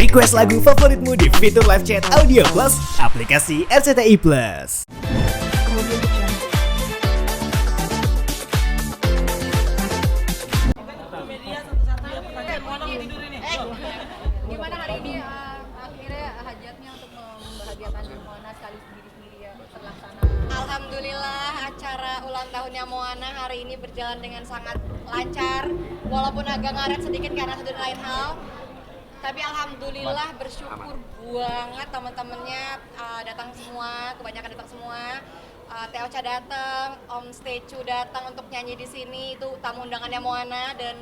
Request lagu favoritmu di fitur live chat Audio Plus, aplikasi RCTI Plus. Gimana hari ini akhirnya hajatnya untuk membahagiakan Moana sekali sendiri-sendiri ya terlaksana? Alhamdulillah acara ulang tahunnya Moana hari ini berjalan dengan sangat lancar, walaupun agak ngaret sedikit karena satu dan lain hal. Tapi alhamdulillah bersyukur banget teman-temannya datang semua, kebanyakan datang semua. Teh Ocha datang, Om Stecu datang untuk nyanyi di sini, itu tamu undangannya Moana. Dan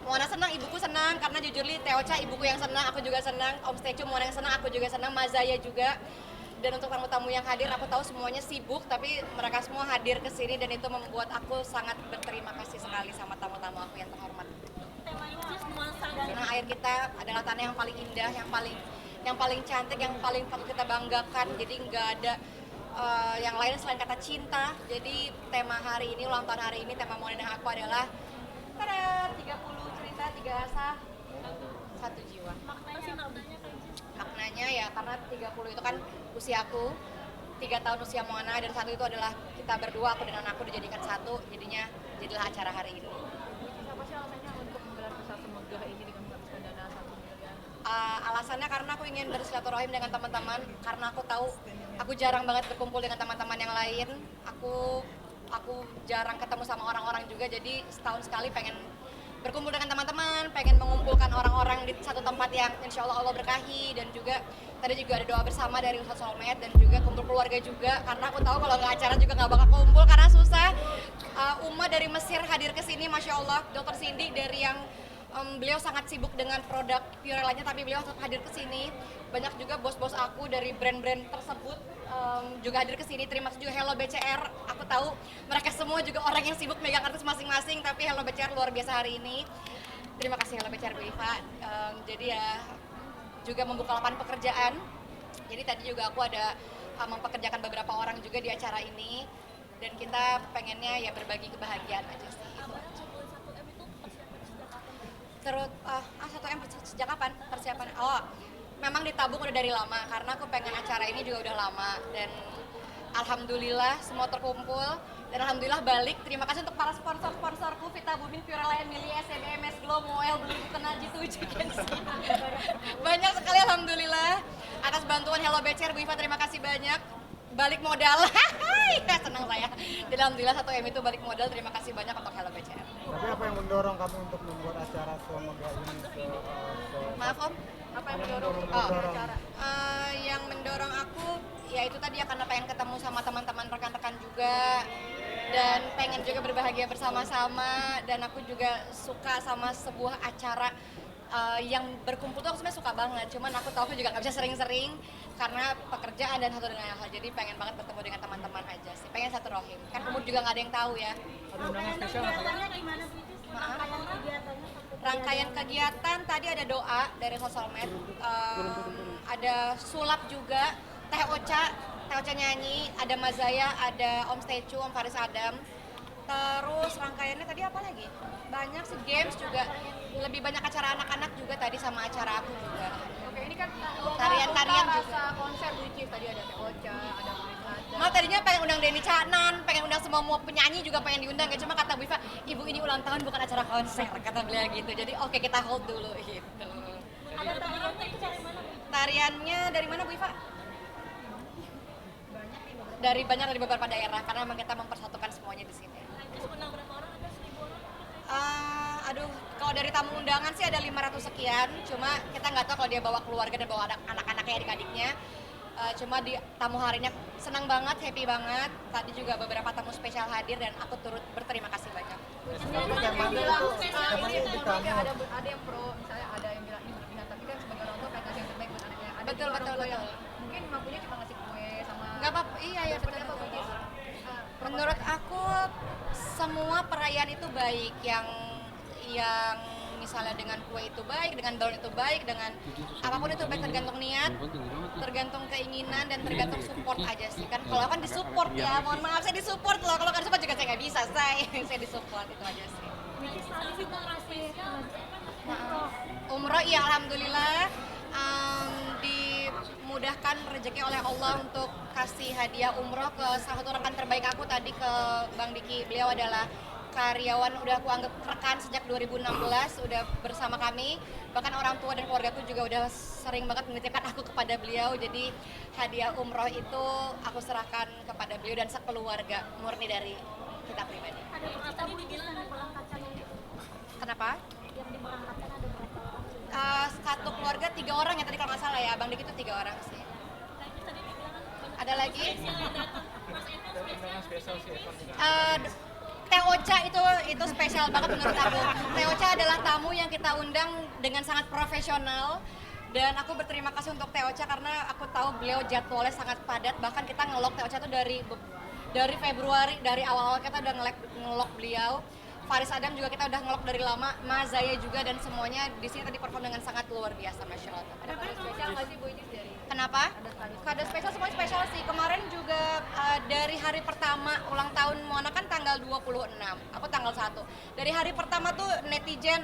Moana senang, ibuku senang, karena jujur li Teh Ocha ibuku yang senang, aku juga senang. Om Stecu, Moana yang senang, aku juga senang, Mazaya juga. Dan untuk tamu-tamu yang hadir, aku tahu semuanya sibuk, tapi mereka semua hadir ke sini dan itu membuat aku sangat berterima kasih sekali sama tamu-tamu aku yang terhormat. Karena air kita adalah tanah yang paling indah, yang paling cantik, yang paling kita banggakan. Jadi nggak ada yang lain selain kata cinta. Jadi tema hari ini, ulang tahun hari ini, tema Moana aku adalah 30 cerita, 3 asa, 1 jiwa. Maknanya ya karena 30 itu kan usiaku, 3 tahun usia Moana, dan 1 itu adalah kita berdua, aku dan anakku dijadikan 1, jadilah acara hari ini. Apa sih alasannya untuk menggelar besar semegah ini dengan menghabiskan dana 1 miliar? Alasannya karena aku ingin bersilaturahim dengan teman-teman, karena aku tahu aku jarang banget berkumpul dengan teman-teman yang lain. Aku jarang ketemu sama orang-orang juga, jadi setahun sekali pengen berkumpul dengan teman-teman, pengen mengumpulkan orang-orang di satu tempat yang insya Allah berkahi. Dan juga tadi juga ada doa bersama dari Ustadz Solmed, dan juga kumpul keluarga juga, karena aku tahu kalau nggak acara juga nggak bakal kumpul karena susah. Uma dari Mesir hadir ke sini, Masya Allah. Dr. Cindy dari yang beliau sangat sibuk dengan produk Pure lainnya, tapi beliau tetap hadir ke sini. Banyak juga bos-bos aku dari brand-brand tersebut juga hadir ke sini. Terima kasih juga Hello BCR. Aku tahu mereka semua juga orang yang sibuk megang artis masing-masing, tapi Hello BCR luar biasa hari ini. Terima kasih Hello BCR Bu Iva. Jadi ya juga membuka lapangan pekerjaan. Jadi tadi juga aku ada mempekerjakan beberapa orang juga di acara ini, dan kita pengennya ya berbagi kebahagiaan aja sih. Itu aja. Terus 1M sejak kapan persiapan? Memang ditabung udah dari lama, karena aku pengen acara ini juga udah lama, dan alhamdulillah semua terkumpul, dan alhamdulillah balik. Terima kasih untuk para sponsor-sponsorku, Vita Bumin, Pure Layan, Mili, SCBMS, Glow, Moel, Beli Buku, Najib, banyak sekali alhamdulillah. Atas bantuan Hello BCR, Bu Iva, terima kasih banyak. Balik modal, senang saya. Dan alhamdulillah 1M itu balik modal, terima kasih banyak untuk Hello BCR. Tapi apa yang mendorong kamu untuk membuat acara semegah ini? Maaf Om? Apa yang mendorong acara? Yang mendorong aku ya itu tadi ya, karena pengen ketemu sama teman-teman rekan-rekan juga, dan pengen juga berbahagia bersama-sama. Dan aku juga suka sama sebuah acara yang berkumpul tuh aku sebenarnya suka banget, cuman aku tahu aku juga nggak bisa sering-sering karena pekerjaan dan satu dan lain hal. Jadi pengen banget bertemu dengan teman-teman aja sih, pengen satu rohim, kan umur juga nggak ada yang tahu ya. Ada undangan spesial nggak? Rangkaian kegiatan tadi ada doa dari Sosolmed, ada sulap juga, Teh Ocha nyanyi, ada Mazaya, ada Om Stecu, Om Faris Adam. Terus rangkaiannya tadi apa lagi? Banyak sih, games juga, lebih banyak acara anak-anak juga tadi sama acara aku juga. Oke, ini kan Tarian-tarian juga. rasa konser which is tadi ada Teh Ocha, ada Faris Adam. Nah tadinya pengen undang Denny Caknan, pengen undang semua penyanyi juga pengen diundang, cuma kata Bu Iva, ibu ini ulang tahun bukan acara konser, kata beliau gitu. Jadi oke, kita hold dulu gitu. Ada tariannya itu dari mana? Tariannya dari mana Bu Iva? Dari beberapa daerah, karena memang kita mempersatukan semuanya di sini. Undang berapa orang? Ada 1.000 orang? Kalau dari tamu undangan sih ada 500 sekian, cuma kita nggak tahu kalau dia bawa keluarga dan bawa anak-anaknya, adik-adiknya. Cuma di tamu harinya senang banget, happy banget. Tadi juga beberapa tamu spesial hadir dan aku turut berterima kasih banyak. Ini ada yang pro, misalnya ada yang bilang ini berlebihan, tapi kan sebagai orang tua pengen kasih yang terbaik buat anaknya. Ada Betul. yang mungkin mampunya cuma ngasih kue sama. Nggak apa-apa, iya Seperti betul. apa Bu Jis? Menurut aku semua perayaan itu baik, yang misalnya dengan kue itu baik, dengan balon itu baik, dengan apapun itu baik, tergantung niat, tergantung keinginan, dan tergantung support aja sih kan. Kalau kan disupport ya, mohon maaf saya disupport loh, kalau kan disupport juga saya nggak bisa, saya disupport, itu aja sih. Umroh iya alhamdulillah. diberikan rezeki oleh Allah untuk kasih hadiah umroh ke salah satu rekan terbaik aku tadi, ke Bang Diki. Beliau adalah karyawan, udah aku anggap rekan sejak 2016, udah bersama kami. Bahkan orang tua dan keluargaku juga udah sering banget menitipkan aku kepada beliau. Jadi hadiah umroh itu aku serahkan kepada beliau dan sekeluarga, murni dari kita pribadi. Ada berapa bu yang diberangkatkan itu? Kenapa? Yang diberangkatkan ada berapa orang? Satu keluarga 3 orang ya tadi kalau nggak salah ya, Bang Diki itu 3 orang sih. Ada lagi? Teh Ocha itu spesial banget menurut aku. Teh Ocha adalah tamu yang kita undang dengan sangat profesional, dan aku berterima kasih untuk Teh Ocha karena aku tahu beliau jadwalnya sangat padat. Bahkan kita ngelok Teh Ocha itu dari Februari, dari awal-awal kita udah ngelok beliau. Faris Adam juga kita udah ngelok dari lama, Mas Zaya juga, dan semuanya di sini tadi perform dengan sangat luar biasa, Masya Allah. Ada kado spesial nggak sih Bu ini dari? Kenapa? Kado spesial, semuanya spesial sih. Kemarin juga dari hari pertama ulang tahun Moana kan tanggal 26, aku tanggal 1. Dari hari pertama tuh netizen,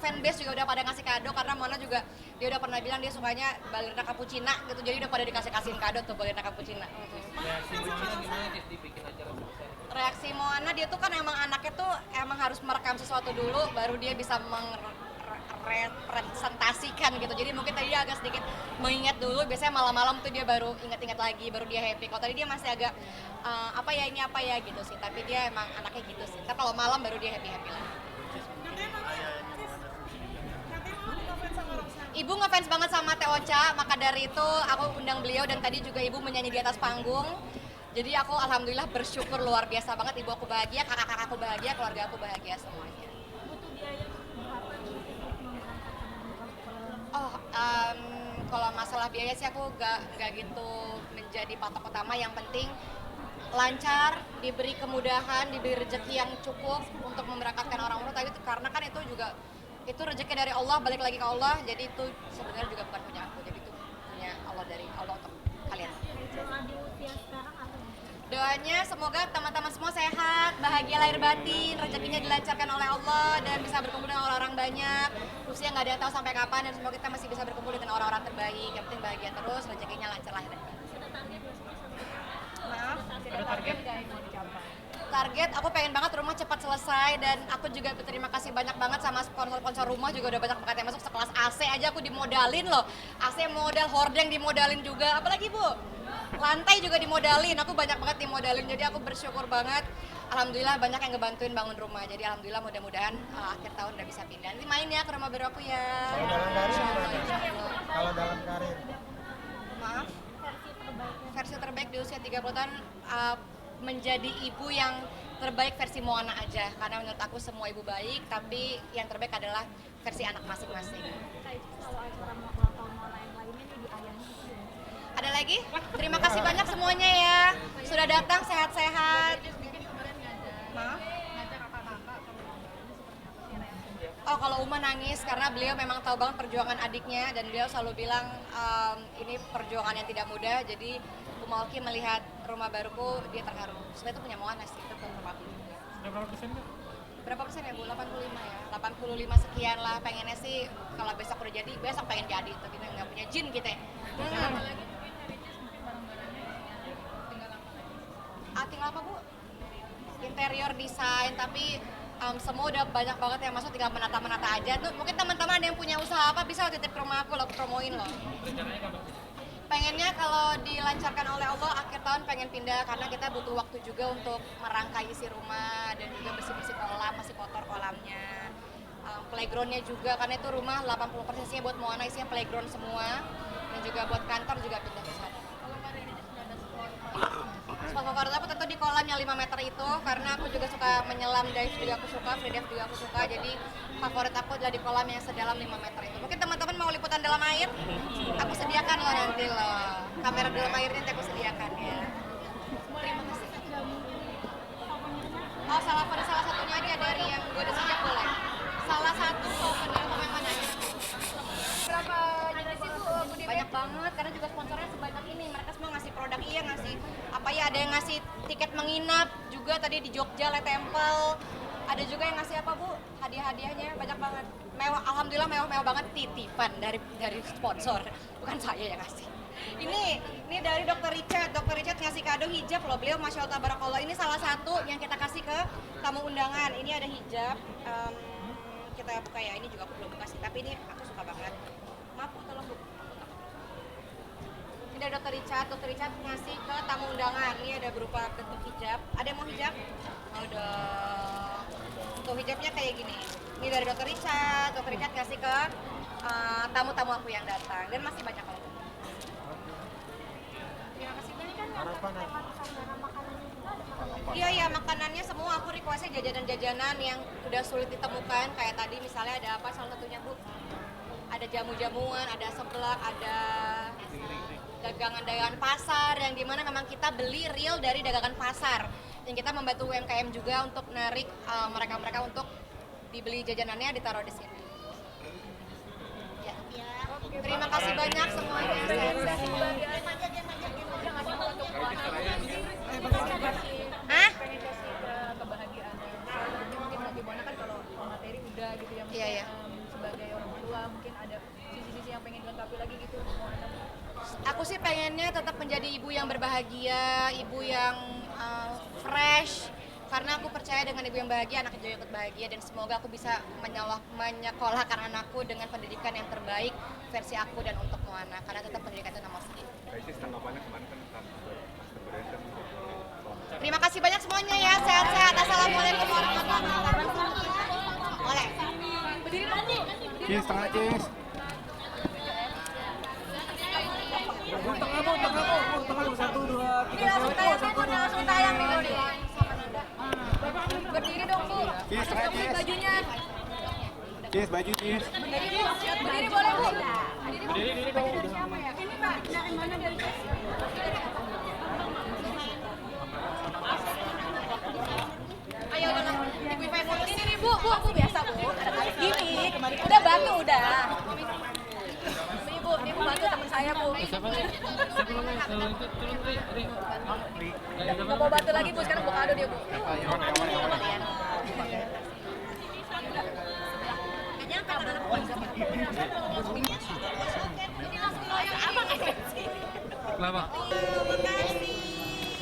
fanbase juga udah pada ngasih kado karena Moana juga dia udah pernah bilang dia sukanya balerina cappuccina gitu, jadi udah pada dikasih-kasihin kado tuh balerina cappuccina. Reaksi Moana, dia tuh kan emang anaknya tuh emang harus merekam sesuatu dulu baru dia bisa merepresentasikan gitu. Jadi mungkin tadi dia agak sedikit mengingat dulu, biasanya malam-malam tuh dia baru ingat-ingat lagi, baru dia happy. Kalau tadi dia masih agak apa ya ini apa ya gitu sih, tapi dia emang anaknya gitu sih. Tapi kalau malam baru dia happy-happy lagi. Ibu ngefans banget sama Teh Ocha, maka dari itu aku undang beliau dan tadi juga ibu menyanyi di atas panggung. Jadi aku alhamdulillah bersyukur luar biasa banget, ibu aku bahagia, kakak-kakak aku bahagia, keluarga aku bahagia semuanya. Butuh biaya berapa nih untuk memberangkatkan? Oh, kalau masalah biaya sih aku nggak gitu menjadi patok utama. Yang penting lancar, diberi kemudahan, diberi rezeki yang cukup untuk memberangkatkan orang umroh. Tapi karena kan itu juga itu rezeki dari Allah, balik lagi ke Allah. Jadi itu sebenarnya juga bukan punya aku, jadi itu punya Allah, dari Allah untuk kalian. Doa di usia sekarang apa? Doanya semoga teman-teman semua sehat, bahagia lahir batin, rezekinya dilancarkan oleh Allah dan bisa berkumpul dengan orang-orang banyak. Usia nggak ada yang tahu sampai kapan, dan semoga kita masih bisa berkumpul dengan orang-orang terbaik. Yang penting bahagia terus, rezekinya lancar lahir batin. Maaf. Ada target nggak yang mau dicapai? Target aku pengen banget rumah cepat selesai, dan aku juga berterima kasih banyak banget sama sponsor-sponsor rumah, juga udah banyak banget yang masuk. Sekelas AC aja aku dimodalin loh, AC modal, hordeng dimodalin juga, apalagi Bu? Lantai juga dimodalin, aku banyak banget dimodalin, jadi aku bersyukur banget. Alhamdulillah banyak yang ngebantuin bangun rumah, jadi alhamdulillah mudah-mudahan akhir tahun udah bisa pindah. Nanti main ya ke rumah baru aku ya. Kalau dalam karir, Maaf, versi terbaik di usia 30 tahun, menjadi ibu yang terbaik versi Moana aja, karena menurut aku semua ibu baik, tapi yang terbaik adalah versi anak masing-masing. Kalau acara ulang tahun Moana yang lainnya nih di Ayani itu gimana? Ada lagi? Terima kasih banyak semuanya ya, sudah datang, sehat-sehat. Maaf? Oh, kalau Uma nangis karena beliau memang tahu banget perjuangan adiknya, dan beliau selalu bilang ini perjuangan yang tidak mudah. Jadi Uma Oki melihat rumah baruku, dia terharu. Sebenarnya itu punya Moana sih, itu benar aku juga. sudah berapa persen Kak? Berapa persen ya Bu? 85 ya? 85 sekian lah. Pengennya sih kalau besok udah jadi, besok pengen jadi. Itu kita nggak punya jin kita. Tinggal apa Bu? Interior desain, tapi semua udah banyak banget yang masuk, tinggal menata-menata aja. Tuh mungkin teman-teman ada yang punya usaha apa, bisa titip ke rumah aku, aku promoin loh. Pengennya kalau dilancarkan oleh Allah akhir tahun pengen pindah, karena kita butuh waktu juga untuk merangkai isi rumah dan juga bersih-bersih kolam, masih kotor kolamnya. Playgroundnya juga, karena itu rumah 80% isinya buat Moana, isinya playground semua, dan juga buat kantor juga pindah ke sana. Spot favorit aku tentu di kolam yang 5 meter itu, karena aku juga suka menyelam, dive juga aku suka, free dive juga aku suka. Jadi favorit aku adalah di kolam yang sedalam 5 meter itu. Mungkin teman-teman mau liputan dalam air, aku sediakan loh nanti loh. Kamera dalam airnya nanti aku sediakan ya. Terima kasih. Oh, salah satunya aja dari yang gue udah sejak boleh. Salah satu souvenir yang mana? Berapa jenis itu Bu? Banyak banget, karena juga sponsornya sebanyak ini. Mereka semua ngasih produk, iya ngasih apa ya, ada yang ngasih tiket menginap juga tadi di Jogja Le Temple. Ada juga yang ngasih apa Bu? Hadiah-hadiahnya banyak banget. Mewah, alhamdulillah mewah-mewah banget, titipan dari sponsor. Bukan saya yang ngasih. Ini dari Dokter Richard. Dokter Richard ngasih kado hijab loh. Beliau Masya Allah Tabarakallah. Ini salah satu yang kita kasih ke tamu undangan. Ini ada hijab. Kita buka ya. Ini juga aku belum buka sih. Tapi ini aku suka banget. Maaf Bu, tolong Bu. Ini dari Dokter Richard. Dokter Richard ngasih ke tamu undangan. Ini ada berupa bentuk hijab. Ada yang mau hijab? Mau dong. Untuk hijabnya kayak gini. Ini dari Dokter Richard. Dokter Richard ngasih ke tamu-tamu aku yang datang. Dan masih banyak lagi. Terima kasih banyak kan. Harapan Iya, makanannya semua aku requestnya jajanan-jajanan yang udah sulit ditemukan. Kayak tadi misalnya ada apa salah satunya Bu? Ada jamu-jamuan, ada seblak, ada dagangan-dagangan pasar yang dimana memang kita beli real dari dagangan pasar. Yang kita membantu UMKM juga untuk narik mereka-mereka untuk dibeli jajanannya ditaruh di sini. Ya. Terima kasih banyak semuanya. Hah? Kebahagiaan mungkin bagaimana kan kalau materi udah gitu ya, Iya. Sebagai orang tua mungkin ada sisi-sisi yang pengen dilengkapi lagi gitu. Aku sih pengennya tetap menjadi ibu yang berbahagia, ibu yang fresh. Karena aku percaya dengan ibu yang bahagia, anak juga ikut bahagia. Dan semoga aku bisa menyekolahkan anakku dengan pendidikan yang terbaik versi aku dan untuk Moana. Karena tetap pendidikan itu nomor 1. Tanggapannya kemarin kan Terima kasih banyak semuanya ya, sehat-sehat. Assalamualaikum warahmatullahi wabarakatuh. Oleh. Berdiri dong Bu. Cheers, tengah cheers. Tengah 1, 2, 3. Ini langsung tayang nih Bu, langsung tayang nih Bu. Sama Nanda. Berdiri dong Bu. Cheers, tengah cheers. Bajunya. Cheers, baju cheers. Berdiri boleh Bu. Berdiri dong. Ini Pak, dari mana dari Ayo udah ibu ibu yang ini nih Bu biasa Bu. Gini, udah bantu udah. Ini Bu bantu teman saya Bu. Gak mau bantu lagi Bu, sekarang buka kado dia Bu. Kenapa? Makasih.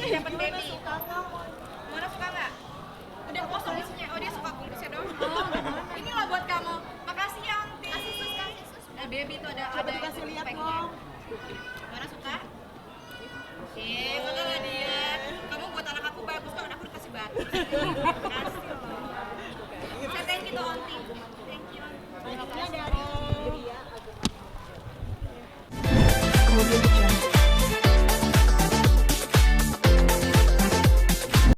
Dapat baby. Mana suka nggak? Udah kosong isinya. Oh dia suka bungkusnya dong. Ini lah buat kamu. Makasih ya Aunty. Baby itu ada dikasih lihat, packing. Mo.